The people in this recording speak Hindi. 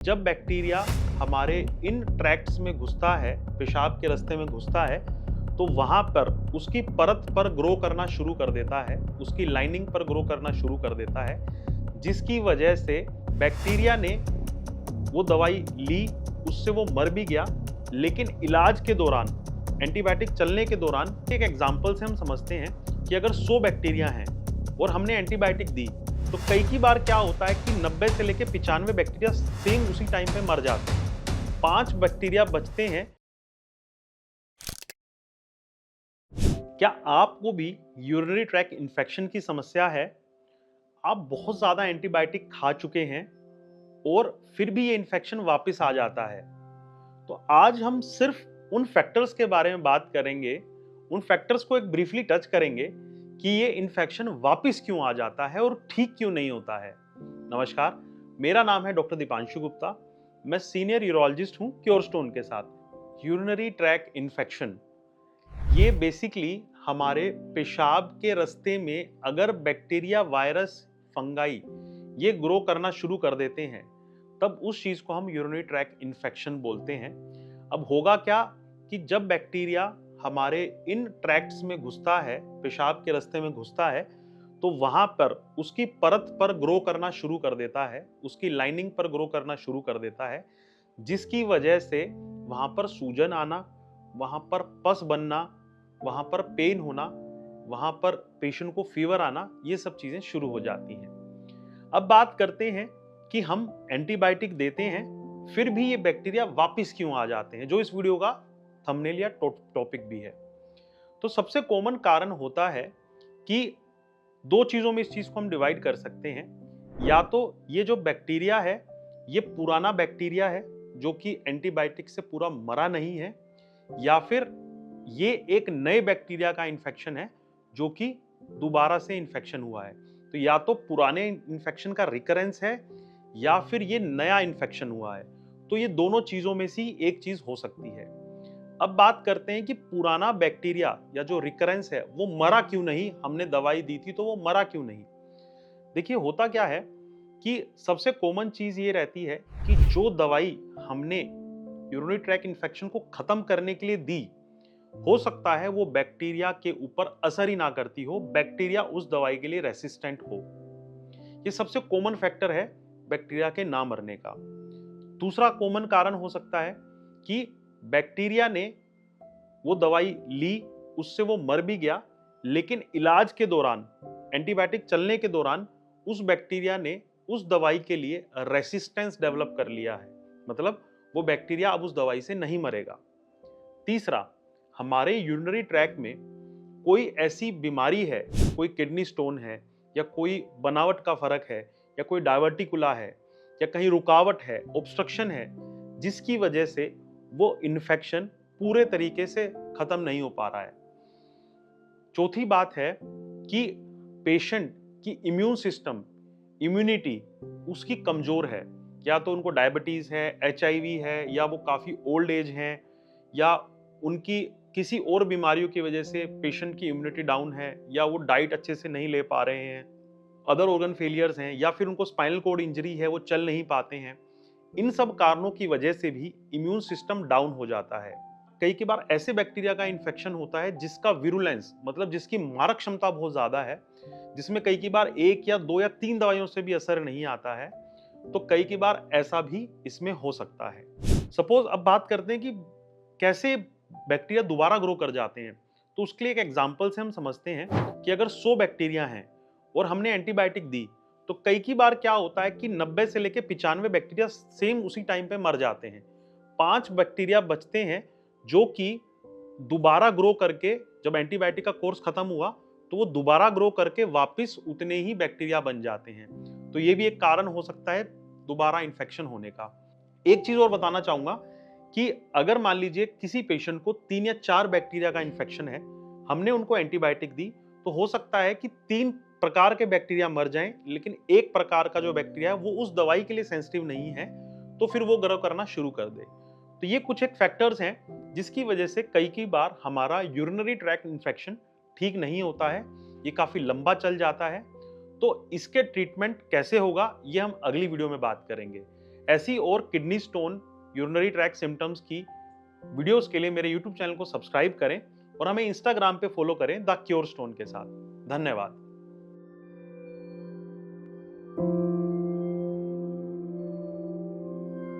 जब बैक्टीरिया हमारे इन ट्रैक्ट्स में घुसता है, पेशाब के रास्ते में घुसता है, तो वहाँ पर उसकी परत पर ग्रो करना शुरू कर देता है, उसकी लाइनिंग पर ग्रो करना शुरू कर देता है, जिसकी वजह से बैक्टीरिया ने वो दवाई ली, उससे वो मर भी गया, लेकिन इलाज के दौरान, एंटीबायोटिक चलने के दौरान एक एग्जाम्पल से हम समझते हैं कि अगर 100 बैक्टीरिया हैं और हमने एंटीबायोटिक दी, तो कई की बार क्या होता है कि 90 से लेके 95 बैक्टीरिया सेम उसी टाइम पे मर जाते हैं। 5 बैक्टीरिया बचते हैं। क्या आपको भी यूरिनरी ट्रैक इन्फेक्शन की समस्या है? आप बहुत ज़्यादा एंटीबायोटिक खा चुके हैं और फिर भी ये इन्फेक्शन वापस आ जाता है। तो आज हम सिर्फ उन फैक्टर्स के बारे में बात करेंगे, उन फैक्टर्स को एक ब्रीफली टच करेंगे कि ये इन्फेक्शन वापस क्यों आ जाता है और ठीक क्यों नहीं होता है। नमस्कार, मेरा नाम है डॉक्टर दीपांशु गुप्ता। मैं सीनियर यूरोलॉजिस्ट हूँ क्योरस्टोन के साथ। यूरिनरी ट्रैक इन्फेक्शन ये बेसिकली हमारे पेशाब के रास्ते में अगर बैक्टीरिया, वायरस, फंगाई ये ग्रो करना शुरू कर देते हैं, तब उस चीज को हम यूरिनरी ट्रैक इन्फेक्शन बोलते हैं। अब होगा क्या कि जब बैक्टीरिया हमारे इन ट्रैक्ट्स में घुसता है, पेशाब के रास्ते में घुसता है, तो वहां पर उसकी परत पर ग्रो करना शुरू कर देता है, उसकी लाइनिंग पर ग्रो करना शुरू कर देता है, जिसकी वजह से वहां पर सूजन आना, वहां पर पस बनना, वहां पर पेन होना, वहां पर पेशेंट को फीवर आना, ये सब चीजें शुरू हो जाती हैं। अब बात करते हैं कि हम एंटीबायोटिक देते हैं, फिर भी ये बैक्टीरिया वापस क्यों आ जाते हैं, जो इस वीडियो का थंबनेल या टॉपिक भी है। तो सबसे कॉमन कारण होता है कि दो चीजों में इस चीज को हम डिवाइड कर सकते हैं। या तो ये जो बैक्टीरिया है, ये पुराना बैक्टीरिया है जो कि एंटीबायोटिक से पूरा मरा नहीं है, या फिर ये एक नए बैक्टीरिया का इन्फेक्शन है जो कि दोबारा से इन्फेक्शन हुआ है। तो या तो पुराने इन्फेक्शन का रिकरेंस है या फिर ये नया इन्फेक्शन हुआ है। तो ये दोनों चीजों में से एक चीज हो सकती है। अब बात करते हैं कि पुराना बैक्टीरिया या जो रिकरेंस है वो मरा क्यों नहीं, हमने दवाई दी थी तो वो मरा क्यों नहीं। देखिए, होता क्या है कि सबसे कॉमन चीज ये रहती है कि जो दवाई हमने यूरिनरी ट्रैक इन्फेक्शन को खत्म करने के लिए दी, हो सकता है वो बैक्टीरिया के ऊपर असर ही ना करती हो, बैक्टीरिया उस दवाई के लिए रेसिस्टेंट हो। ये सबसे कॉमन फैक्टर है बैक्टीरिया के ना मरने का। दूसरा कॉमन कारण हो सकता है कि बैक्टीरिया ने वो दवाई ली, उससे वो मर भी गया, लेकिन इलाज के दौरान, एंटीबायोटिक चलने के दौरान उस बैक्टीरिया ने उस दवाई के लिए रेसिस्टेंस डेवलप कर लिया है। मतलब वो बैक्टीरिया अब उस दवाई से नहीं मरेगा। तीसरा, हमारे यूरिनरी ट्रैक में कोई ऐसी बीमारी है, कोई किडनी स्टोन है, या कोई बनावट का फर्क है, या कोई डायवर्टिकुला है, या कहीं रुकावट है, ऑब्स्ट्रक्शन है, जिसकी वजह से वो इन्फेक्शन पूरे तरीके से खत्म नहीं हो पा रहा है। चौथी बात है कि पेशेंट की इम्यून सिस्टम, इम्यूनिटी उसकी कमजोर है। या तो उनको डायबिटीज है, एचआईवी है, या वो काफी ओल्ड एज हैं, या उनकी किसी और बीमारियों की वजह से पेशेंट की इम्यूनिटी डाउन है, या वो डाइट अच्छे से नहीं ले पा रहे हैं, अदर ऑर्गन फेलियर्स हैं, या फिर उनको स्पाइनल कॉर्ड इंजरी है, वो चल नहीं पाते हैं। इन सब कारणों की वजह से भी इम्यून सिस्टम डाउन हो जाता है। कई की बार ऐसे बैक्टीरिया का इन्फेक्शन होता है जिसका विरुलेंस, मतलब जिसकी मारक क्षमता बहुत ज्यादा है, जिसमें कई की बार एक या दो या तीन दवाइयों से भी असर नहीं आता है। तो कई की बार ऐसा भी इसमें हो सकता है। सपोज अब बात करते हैं कि कैसे बैक्टीरिया दोबारा ग्रो कर जाते हैं। तो उसके लिए एक एग्जांपल से हम समझते हैं कि अगर 100 बैक्टीरिया हैं और हमने एंटीबायोटिक दी, तो कई की बार क्या होता है कि 90 से लेके 95 बैक्टीरिया सेम उसी टाइम पे मर जाते हैं। 5 बैक्टीरिया बचते हैं जो कि दोबारा ग्रो करके, जब एंटीबायोटिक का कोर्स खत्म हुआ तो वो दोबारा ग्रो करके वापस उतने ही बैक्टीरिया बन जाते हैं। तो ये भी एक कारण हो सकता है दोबारा इन्फेक्शन होने का। एक चीज और बताना चाहूंगा कि अगर मान लीजिए किसी पेशेंट को 3 या 4 बैक्टीरिया का इन्फेक्शन है, हमने उनको एंटीबायोटिक दी, तो हो सकता है कि 3 प्रकार के बैक्टीरिया मर जाएं, लेकिन एक प्रकार का जो बैक्टीरिया है वो उस दवाई के लिए सेंसिटिव नहीं है, तो फिर वो ग्रो करना शुरू कर दे। तो ये कुछ एक फैक्टर्स हैं जिसकी वजह से कई की बार हमारा यूरिनरी ट्रैक्ट इन्फेक्शन ठीक नहीं होता है, ये काफी लंबा चल जाता है। तो इसके ट्रीटमेंट कैसे होगा, ये हम अगली वीडियो में बात करेंगे। ऐसी और kidney stone, urinary track symptoms की वीडियोस के लिए मेरे यूट्यूब चैनल को सब्सक्राइब करें और हमें इंस्टाग्राम पे फॉलो करें द क्योर स्टोन के साथ। धन्यवाद।